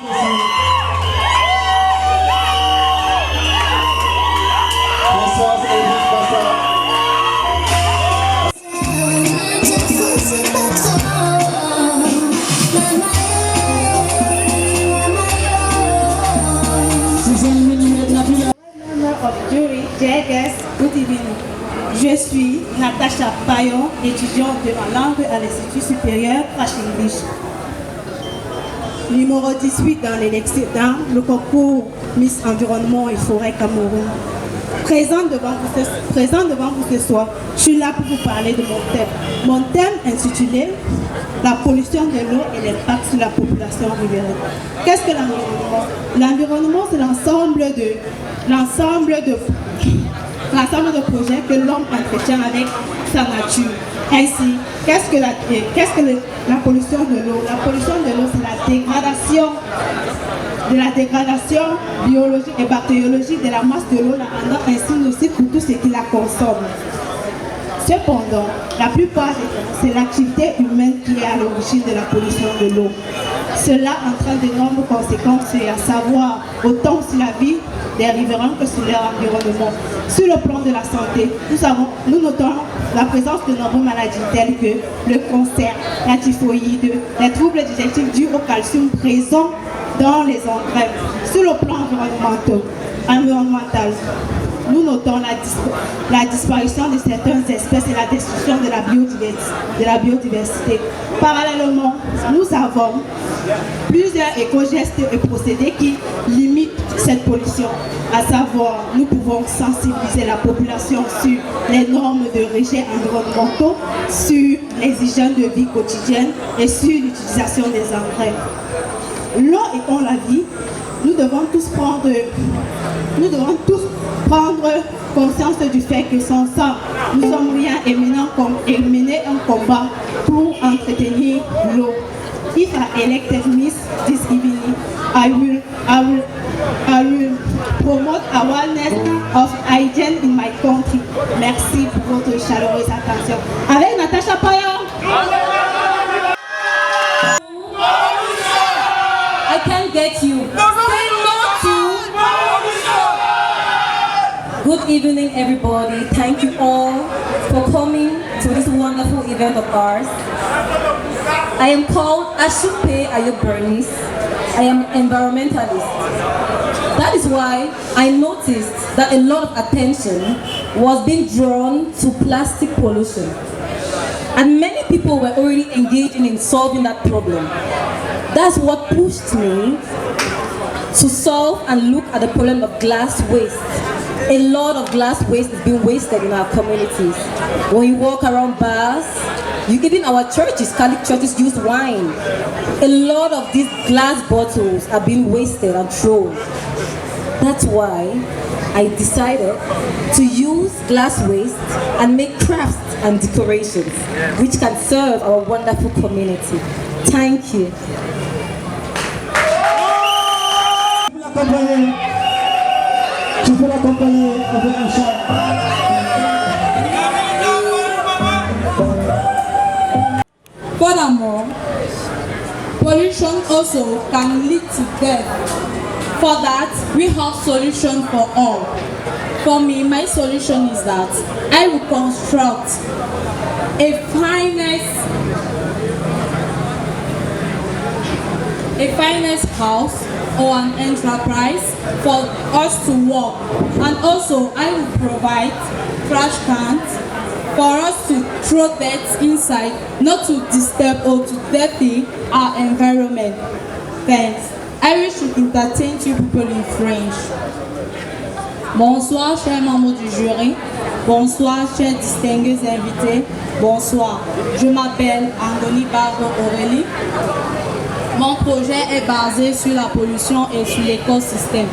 Good evening. Je suis Natacha Payon, étudiante en langue à l'Institut supérieur Crash English. Numéro 18 dans le concours Miss Environnement et Forêt Cameroun. Présente devant vous ce soir, je suis là pour vous parler de mon thème. Mon thème intitulé La pollution de l'eau et l'impact sur la population riveraine. Qu'est-ce que l'environnement? L'environnement, c'est l'ensemble de projets que l'homme entretient avec sa nature. Ainsi, qu'est-ce que la pollution de l'eau? La pollution de l'eau, c'est la dégradation biologique et bactériologique de la masse de l'eau, la rendant ainsi nocive pour tout ce qui la consomme. Cependant, la plupart des temps, c'est l'activité humaine qui est à l'origine de la pollution de l'eau. Cela entraîne d'énormes conséquences, à savoir autant sur la vie des riverains que sur leur environnement. Sur le plan de la santé, nous notons la présence de nombreuses maladies telles que le cancer, la typhoïde, les troubles digestifs dus au calcium présent dans les engrais. Sur le plan environnemental, nous notons la disparition de certaines espèces et la destruction de la biodiversité. Parallèlement, nous avons plusieurs éco-gestes et procédés qui limitent cette pollution. À savoir, nous pouvons sensibiliser la population sur les normes de régime environnementaux, sur les hygiènes de vie quotidienne et sur l'utilisation des engrais. L'eau étant la vie, nous devons tous prendre conscience du fait que sans ça, nous sommes rien et mener un combat pour entretenir l'eau. If I elected Miss this evening, I will promote awareness of hygiene in my country. Merci pour votre chaleureuse attention. Avec Natacha Payon. I can't get you. Say no to. Good evening, everybody. Thank you all for coming to this wonderful event of ours. I am called Ashupe Ayo Bernice. I am an environmentalist. That is why I noticed that a lot of attention was being drawn to plastic pollution. And many people were already engaging in solving that problem. That's what pushed me to solve and look at the problem of glass waste. A lot of glass waste is being wasted in our communities. When you walk around bars, even our churches, Catholic churches use wine. A lot of these glass bottles are being wasted and thrown. That's why I decided to use glass waste and make crafts and decorations which can serve our wonderful community. Thank you. Tu peux l'accompagner avec un chant. Furthermore, pollution also can lead to death. For that, we have solution for all. For me, my solution is that I will construct a finest house or an enterprise for us to work, and also I will provide trash cans for us to throw dirt inside, not to disturb or to dirty our environment. Thanks. I wish to entertain you people in French. Bonsoir, chers membres du jury. Bonsoir, chers distingués invités. Bonsoir. Je m'appelle Angoni Bardo Aurélie. Mon projet est basé sur la pollution et sur l'écosystème.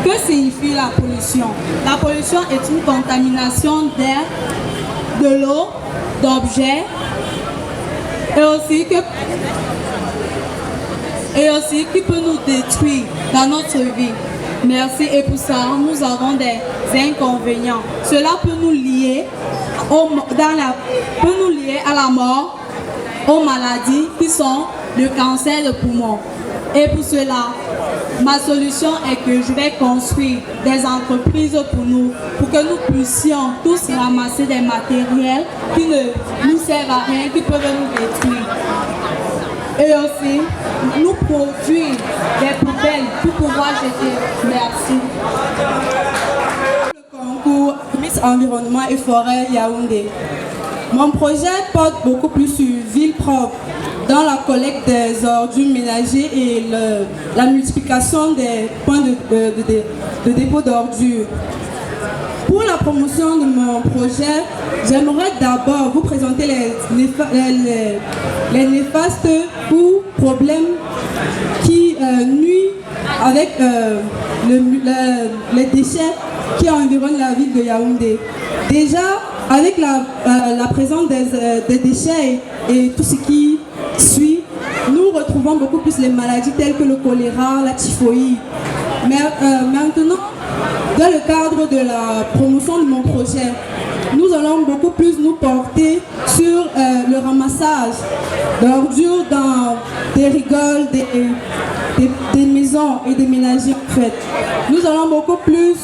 Que signifie la pollution? La pollution est une contamination d'air, de l'eau, d'objets et aussi qui peut nous détruire dans notre vie. Merci. Et pour ça, nous avons des inconvénients. Cela peut nous lier à la mort, aux maladies qui sont le cancer de poumon. Et pour cela, ma solution est que je vais construire des entreprises pour nous, pour que nous puissions tous ramasser des matériels qui ne nous servent à rien, qui peuvent nous détruire. Et aussi, nous produire des poubelles pour pouvoir jeter. Merci. Le concours Miss Environnement et Forêt Yaoundé. Mon projet porte beaucoup plus sur ville propre, dans la collecte des ordures ménagères et la multiplication des points de dépôt d'ordures. Pour la promotion de mon projet, j'aimerais d'abord vous présenter les néfastes ou problèmes qui nuisent avec les déchets qui environnent la ville de Yaoundé. Déjà, avec la présence des déchets et tout ce qui suit, nous retrouvons beaucoup plus les maladies telles que le choléra, la typhoïde. Mais maintenant, dans le cadre de la promotion de mon projet, nous allons beaucoup plus nous porter sur le ramassage d'ordures dans des rigoles, des maisons et des ménagers en fait. Nous allons beaucoup plus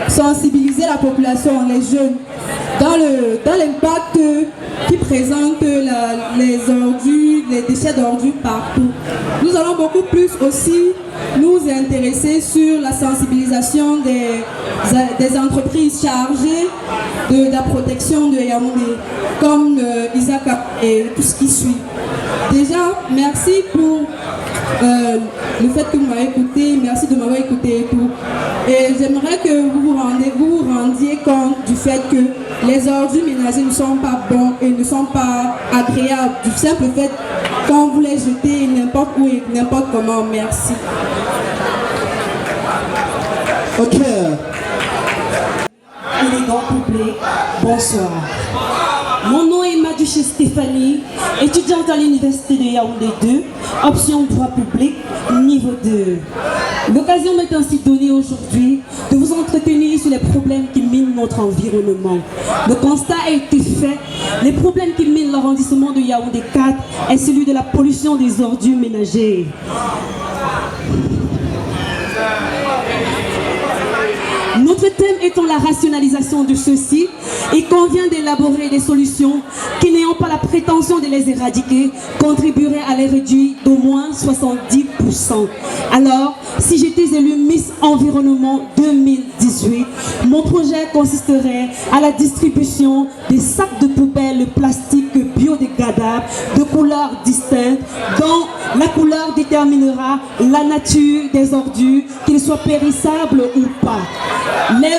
sensibiliser la population, les jeunes, dans l'impact qui présente les ordures, les déchets d'ordures partout. Nous allons beaucoup plus aussi nous intéresser sur la sensibilisation des entreprises chargées de la protection de Yaoundé, comme Isaac et tout ce qui suit. Déjà, merci pour le fait que vous m'avez écouté, merci de m'avoir écouté et tout. Et j'aimerais que vous vous rendiez compte du fait que les ordures ménagères ne sont pas bons et ne sont pas agréables. Du simple fait quand vous les jetez n'importe où et n'importe comment. Merci. Ok. Élégant public, bonsoir. Mon nom est Maduché Stéphanie, étudiante à l'Université de Yaoundé 2, option droit public, niveau 2. L'occasion m'est ainsi donnée aujourd'hui de vous entretenir sur les problèmes qui minent notre environnement. Le constat a été fait, les problèmes qui minent l'arrondissement de Yaoundé 4 est celui de la pollution des ordures ménagères. Notre thème étant la rationalisation de ceux-ci, il convient d'élaborer des solutions qui, n'ayant pas la prétention de les éradiquer, contribueraient à les réduire d'au moins 70%. Alors, si j'étais élue Miss Environnement 2018, mon projet consisterait à la distribution des sacs de poubelles plastiques biodégradables de couleurs distinctes, dont la couleur déterminera la nature des ordures, qu'ils soient périssables ou pas.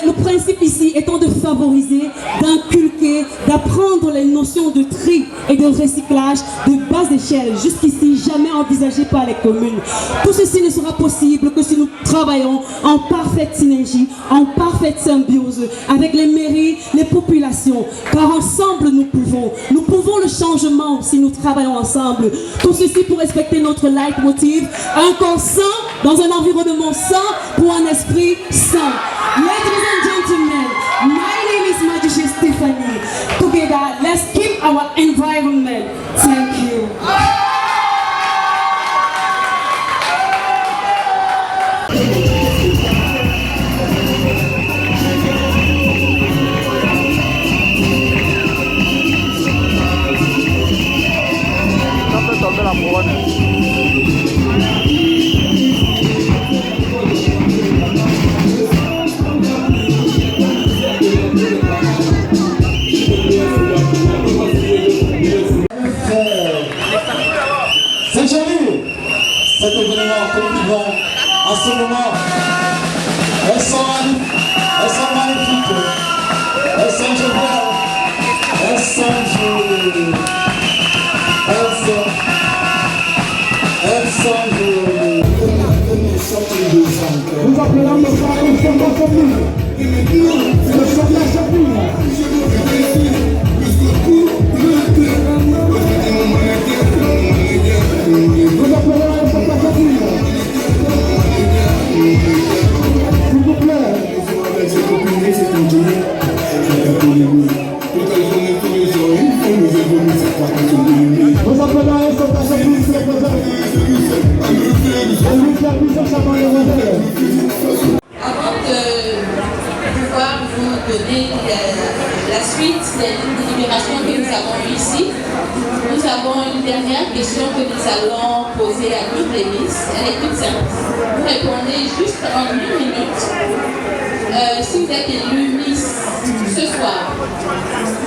Le principe ici étant de favoriser, d'inculquer, d'apprendre les notions de tri et de recyclage de bas échelle, jusqu'ici jamais envisagé par les communes. Tout ceci ne sera possible que si nous travaillons en parfaite synergie, en parfaite symbiose avec les mairies, les populations, car ensemble nous pouvons le changement si nous travaillons ensemble. Tout ceci pour respecter notre leitmotiv, un corps sain dans un environnement sain pour un esprit sain. Ladies and gentlemen, my name is Maduché Stéphanie. Together, let's keep our environment. Thank you. C'est joli, cet événement que nous vivons en ce moment. Elles sont magnifiques, elles sont joviales, elles sont jolies, elles sont jolies. Nous appelons le frère de Saint-Antoine, le soldat Chapin. Nous appelons le soldat Chapin. S'il vous plaît. Nous appelons un soldat Chapin. Avant de pouvoir vous donner la suite des délibérations que nous avons eues ici, nous avons une dernière question que nous allons poser à toutes les Miss. Elle est toute simple. Vous répondez juste en 1 minute. Si vous êtes élu Miss ce soir,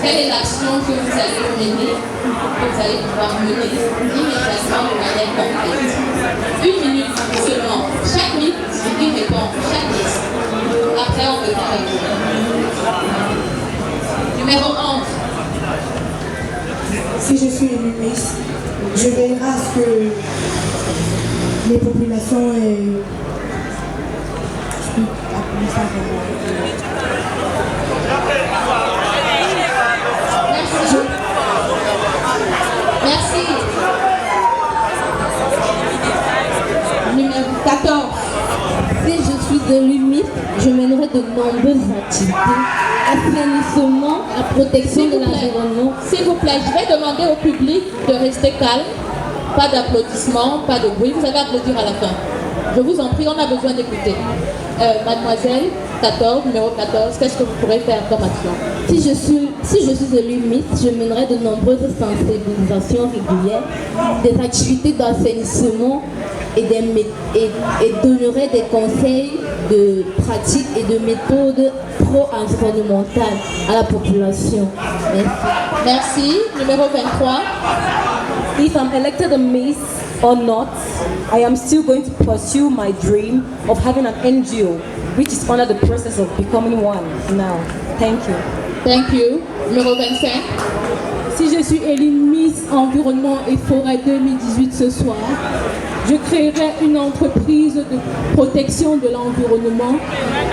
quelle est l'action que vous allez mener, que vous allez pouvoir mener immédiatement de manière concrète? 1 minute seulement. Chaque Miss qui répond, chaque Miss. Après, on revient avec vous. Numéro 11. Si je suis élue Miss, je veillerai à ce que les populations aient... Je peux appeler ça vraiment... Merci. Numéro 14. Si je suis élue Miss, je mènerai de nombreuses activités. Assainissement, la protection de l'environnement. S'il vous plaît, je vais demander au public de rester calme. Pas d'applaudissements, pas de bruit. Vous allez applaudir à la fin. Je vous en prie, on a besoin d'écouter. Mademoiselle, 14, numéro 14, qu'est-ce que vous pourrez faire comme action? Si je suis élue Miss, je mènerai de nombreuses sensibilisations régulières, des activités d'assainissement et donnerai des conseils de pratiques et de méthodes pro-environnementales à la population. Merci. Merci. Numéro 23. If I'm elected a Miss or not, I am still going to pursue my dream of having an NGO, which is under the process of becoming one now. Thank you. Thank you. Numéro 25. Si je suis élue Miss Environnement et Forêt 2018 ce soir, je créerai une entreprise de protection de l'environnement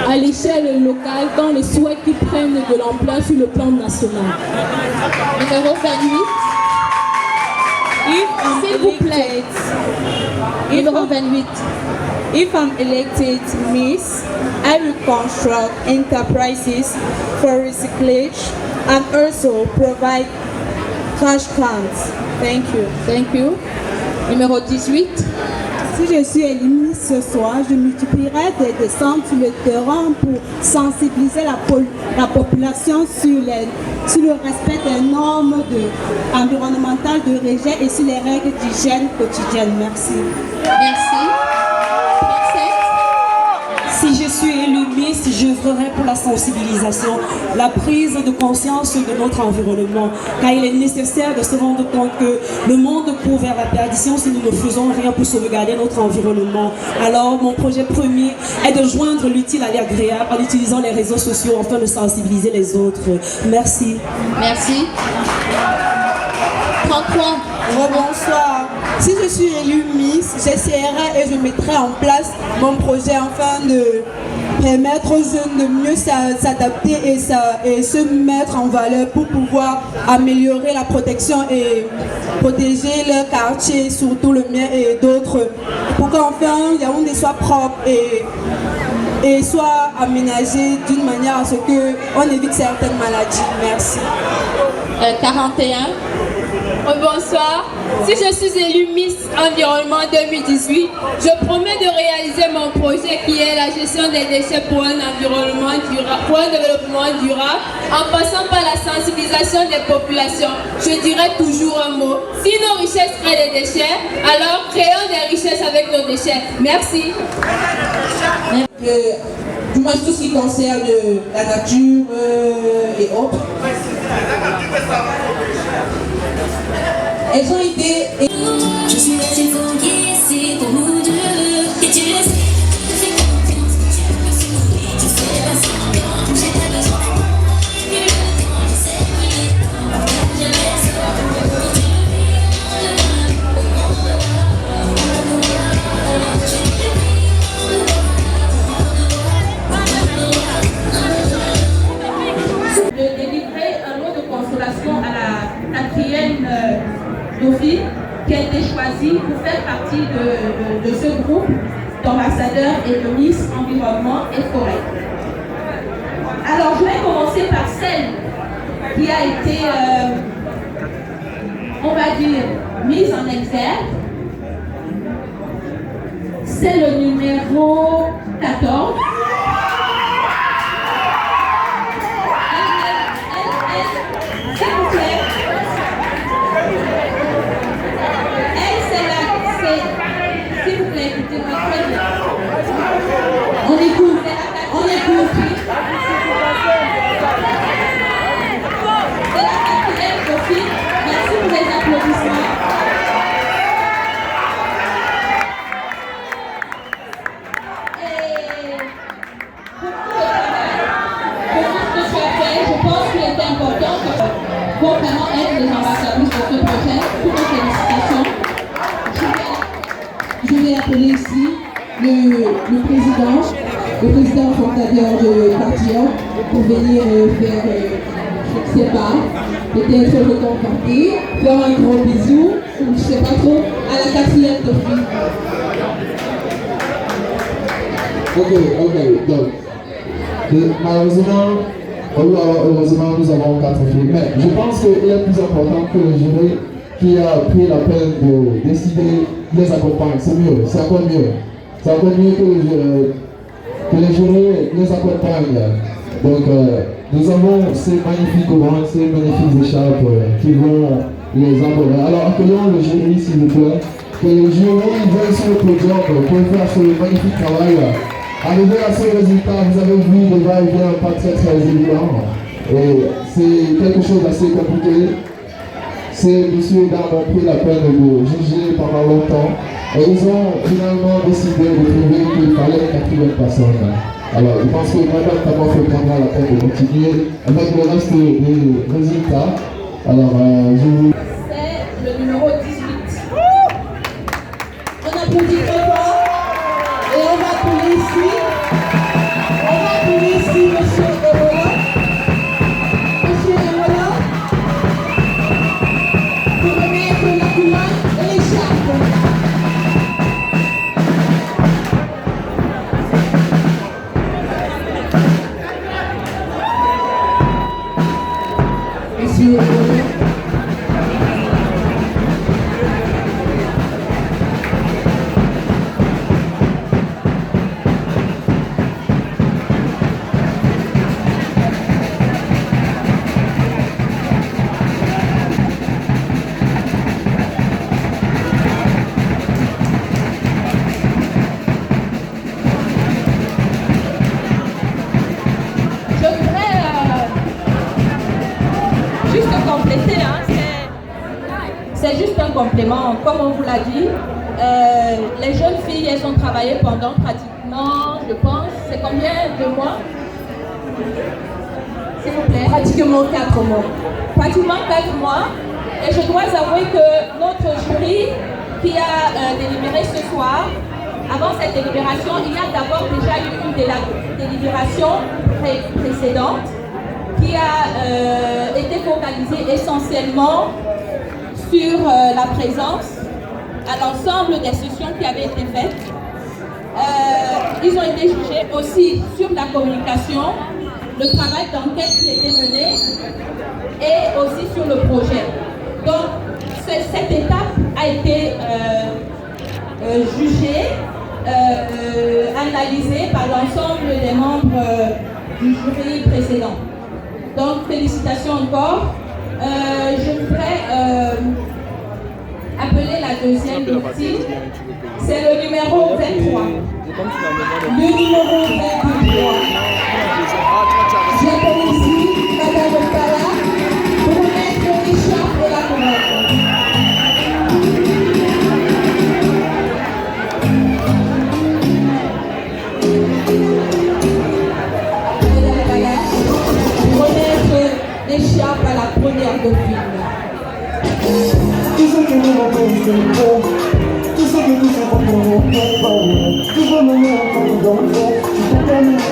à l'échelle locale dans le souhait qu'ils prennent de l'ampleur sur le plan national. Numéro 28. S'il vous plaît. Numéro 28. If I'm elected Miss, I will construct enterprises for recyclage and also provide trash cans. Thank you. Thank you. Numéro 18. Si je suis élue Miss ce soir, je multiplierai des descentes sur le terrain pour sensibiliser la population sur le respect des normes environnementales de rejet et sur les règles d'hygiène quotidienne. Merci. Merci. Si je suis élue Miss, j'œuvrerai pour la sensibilisation, la prise de conscience de notre environnement, car il est nécessaire de se rendre compte que le monde court vers la perdition si nous ne faisons rien pour sauvegarder notre environnement. Alors, mon projet premier est de joindre l'utile à l'agréable en utilisant les réseaux sociaux afin de sensibiliser les autres. Merci. Merci. 33. Bonsoir. Si je suis élue Miss, j'essaierai et je mettrai en place mon projet afin de permettre aux jeunes de mieux s'adapter et se mettre en valeur pour pouvoir améliorer la protection et protéger leur quartier, surtout le mien et d'autres, pour qu'enfin Yaoundé soit propre et soit aménagé d'une manière à ce qu'on évite certaines maladies. Merci. 41. Bonsoir. Si je suis élue Miss Environnement 2018, je promets de réaliser mon projet qui est la gestion des déchets pour un environnement durable, pour un développement durable, en passant par la sensibilisation des populations. Je dirais toujours un mot. Si nos richesses créent des déchets, alors créons des richesses avec nos déchets. Merci. Du moins tout ce qui concerne la nature et autres. Elles ont été... Je suis restée fourguée ici pour nous deux. Et tu le sais, je fais confiance. Tu me souris, tu fais pas semblant. J'ai pas besoin d'attendre plus longtemps. Je sais briller. Je laisse pour tu De délivrer un mot de consolation à la 4e Dauphine qui a été choisie pour faire partie de ce groupe d'ambassadeurs et de Miss Environnement et Forêt. Alors je vais commencer par celle qui a été, on va dire, mise en exergue. c'est le numéro 14. S'il vous plaît. S'il vous plaît, écoutez-moi très bien. On écoute. C'est la quatrième copine. Merci pour les applaudissements. Et pour tout ce que tu as fait, je pense qu'il était important pour vraiment être les ambassadeurs de ce projet. Toutes nos félicitations. Je vais appeler ici le président fondateur de Cartier pour venir faire, je ne sais pas, peut-être réconforter, faire un gros bisou, je ne sais pas trop, à la quatrième de fille. Ok, donc, malheureusement, heureusement, nous avons 4 filles, mais je pense qu'il est plus important que le jury qui a pris la peine de décider les accompagne. C'est mieux, c'est encore mieux. C'est encore mieux que les jurés les accompagnent. Donc, nous avons ces magnifiques couronnes, ces magnifiques écharpes qui vont les aborder. Alors, accueillons le jury, s'il vous plaît. Que le jury vienne sur le podium pour faire ce magnifique travail. Arriver à ce résultat, vous avez vu, le va-et-vient pas très évident. Et c'est quelque chose d'assez compliqué. Ces messieurs et dames ont pris la peine de juger pendant longtemps et ils ont finalement décidé de trouver qu'il fallait une quatrième personne. Alors, je pense que Madame Tamofe prendra la peine de continuer avec le reste des résultats. Alors, je vous... C'est le numéro 18. On applaudit très fort et on va appeler ici. Monsieur Erola. Monsieur Erola. Pour remettre la couronne et l'écharpe. Monsieur Erola. C'est juste un complément, comme on vous l'a dit. Les jeunes filles, elles ont travaillé pendant pratiquement, je pense, c'est combien de mois? S'il vous plaît. Pratiquement 4 mois. Pratiquement 4 mois. Et je dois avouer que notre jury qui a délibéré ce soir, avant cette délibération, il y a d'abord déjà eu une délibération précédente qui a été focalisée essentiellement sur la présence à l'ensemble des sessions qui avaient été faites. Ils ont été jugés aussi sur la communication, le travail d'enquête qui a été mené et aussi sur le projet. Donc, cette étape a été jugée, analysée par l'ensemble des membres du jury précédent. Donc, félicitations encore. Je voudrais appeler la deuxième victime. C'est le numéro 23. Le numéro 23. J'appelle ici Madame Okala pour remettre l'écharpe et la couronne. L'écharpe à la première dauphine. Tu sais que nous avons tu sais que nous avons tu veux me mettre dans le fond, tu peux terminer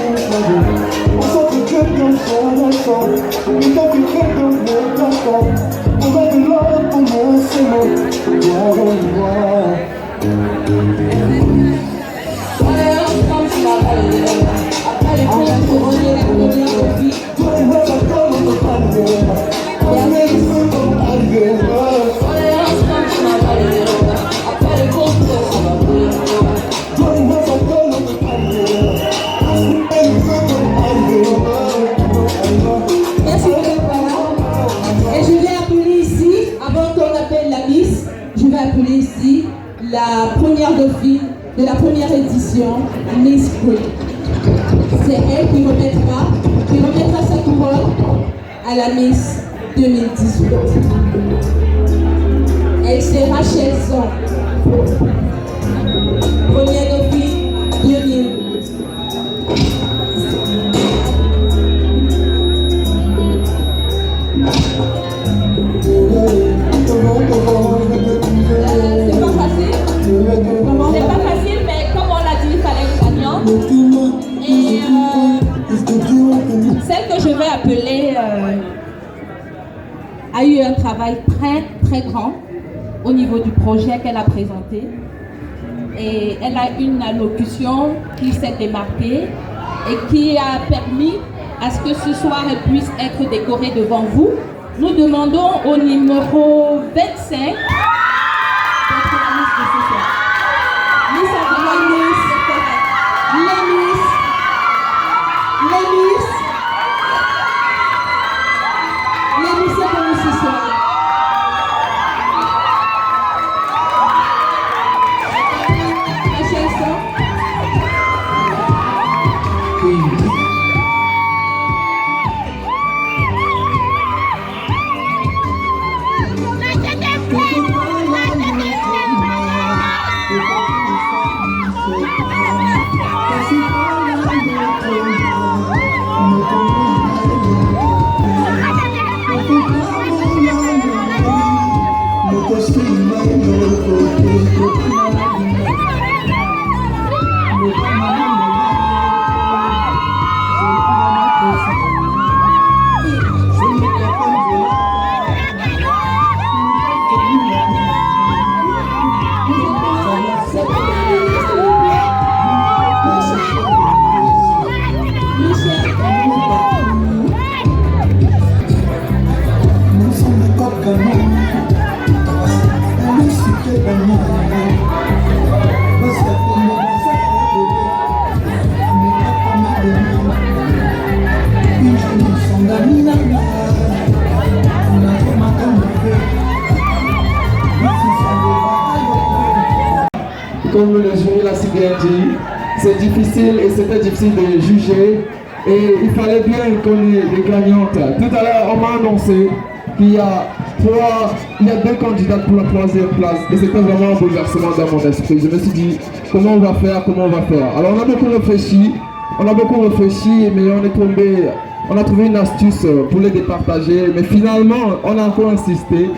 on sent que quelqu'un s'en attend, il faut que quelqu'un me t'attend, on va de l'ordre pour me s'aimer, Après les cours couronnées, la première dauphine. l'édition Miss Prix. C'est elle qui remettra sa couronne à la Miss 2018. Elle sera Rachel Zon, première dauphine 2000. C'est pas facile, mais comme on l'a dit, il fallait une gagnante. Et celle que je vais appeler a eu un travail très très grand au niveau du projet qu'elle a présenté. Et elle a une allocution qui s'est démarquée et qui a permis à ce que ce soir elle puisse être décorée devant vous. Nous demandons au numéro 25 Comme le jury l'a si bien dit, c'est difficile et c'était difficile de juger et il fallait bien qu'on ait des gagnantes. Tout à l'heure, on m'a annoncé qu'il y a deux candidates pour la 3e place et c'était vraiment un bouleversement dans mon esprit. Je me suis dit, comment on va faire. Alors on a beaucoup réfléchi, mais on a trouvé une astuce pour les départager, mais finalement, on a encore insisté.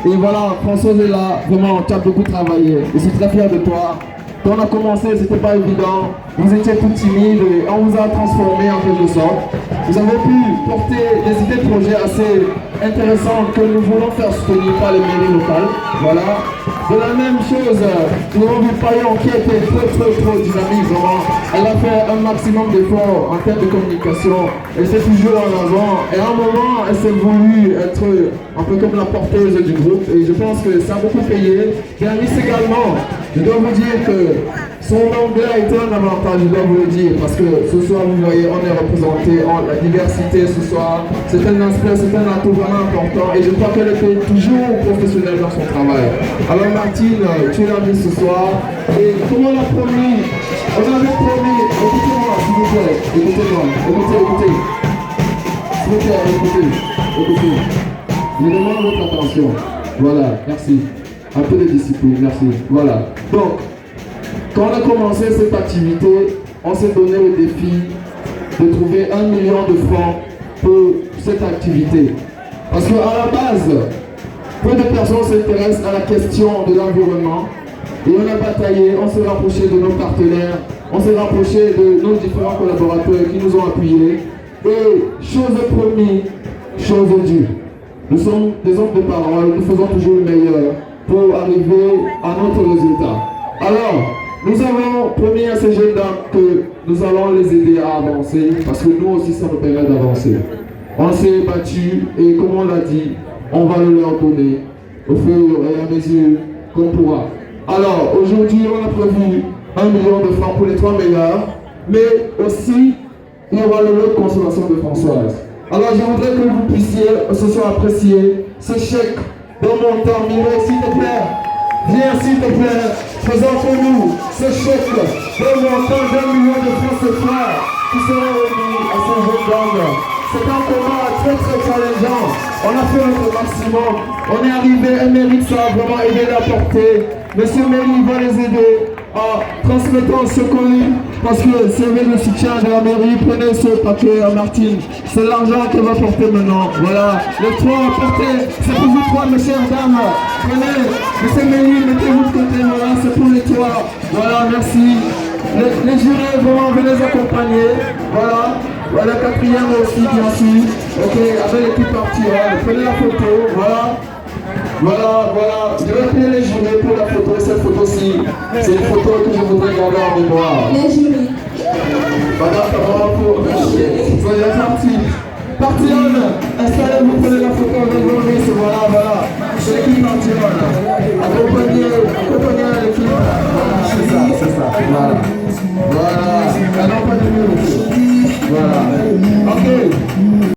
Et voilà, Françoise est là, vraiment, tu as beaucoup travaillé. Je suis très fier de toi. Quand on a commencé, c'était pas évident. Vous étiez tout timide et on vous a transformé en quelque sorte. Vous avez pu porter des idées de projet assez intéressantes que nous voulons faire soutenir par les mairies locales. Voilà. De la même chose, nous avons vu Payon qui était trop dynamique, vraiment. Elle a fait un maximum d'efforts en termes de communication. Elle était toujours en avant. Et à un moment, elle s'est voulu être un peu comme la porteuse du groupe. Et je pense que ça a beaucoup payé. Et Alice également, je dois vous dire que son anglais a été un avantage, je dois vous le dire, parce que ce soir, vous voyez, on est représenté en la diversité ce soir. C'est un aspect, c'est un atout vraiment important et je crois qu'elle était toujours professionnelle dans son travail. Alors Martine, tu l'as vu ce soir et comme on l'a promis, écoutez-moi s'il vous plaît, écoutez. S'il vous plaît, écoutez. Je demande votre attention. Voilà, merci. Un peu de discipline, merci. Voilà. Donc, quand on a commencé cette activité, on s'est donné le défi de trouver 1 million de francs pour cette activité. Parce qu'à la base, peu de personnes s'intéressent à la question de l'environnement. Et on a bataillé, on s'est rapproché de nos partenaires, on s'est rapproché de nos différents collaborateurs qui nous ont appuyés. Et chose promise, chose due. Nous sommes des hommes de parole, nous faisons toujours le meilleur pour arriver à notre résultat. Alors, nous avons promis à ces jeunes dames que nous allons les aider à avancer parce que nous aussi ça nous permet d'avancer. On s'est battu et comme on l'a dit, on va le leur donner au fur et à mesure qu'on pourra. Alors aujourd'hui on a prévu 1 million de francs pour les 3 meilleurs, mais aussi il y aura le lot de consolation de Françoise. Alors je voudrais que vous puissiez ce soir apprécier ce chèque d'un montant Mireille, s'il te plaît. Viens s'il te plaît, présente-nous ce chèque de montant d'1 million de francs CFA qui sera remis à ces jeunes dames. C'est un combat très challengeant. On a fait notre maximum. On est arrivé, elles méritent ça, vraiment aider la porter. Monsieur Mélie va les aider en transmettant ce colis parce que c'est le soutien de la mairie. Prenez ce paquet à Martine. C'est l'argent qu'elle va porter maintenant. Voilà. Les trois portez. C'est pour vous trois, mes chères dames. Prenez. Monsieur Mélie, mettez-vous de côté. Voilà, c'est pour les trois. Voilà, merci. Les jurés, vraiment, venez les accompagner. Voilà. Voilà, quatrième aussi, bien sûr. Ok, avec l'équipe partirale. Prenez la photo. Voilà. Voilà. Je vais appeler les jurés pour la photo. Cette photo-ci, c'est une photo que je voudrais garder en mémoire. Les jurés. Madame, soyez partis. Partirale, installez-vous, prenez la photo avec vos risques. Voilà. C'est l'équipe partirale. Accompagnez l'équipe. C'est ça. Voilà. Alors, pas de mieux. Voilà. Ok.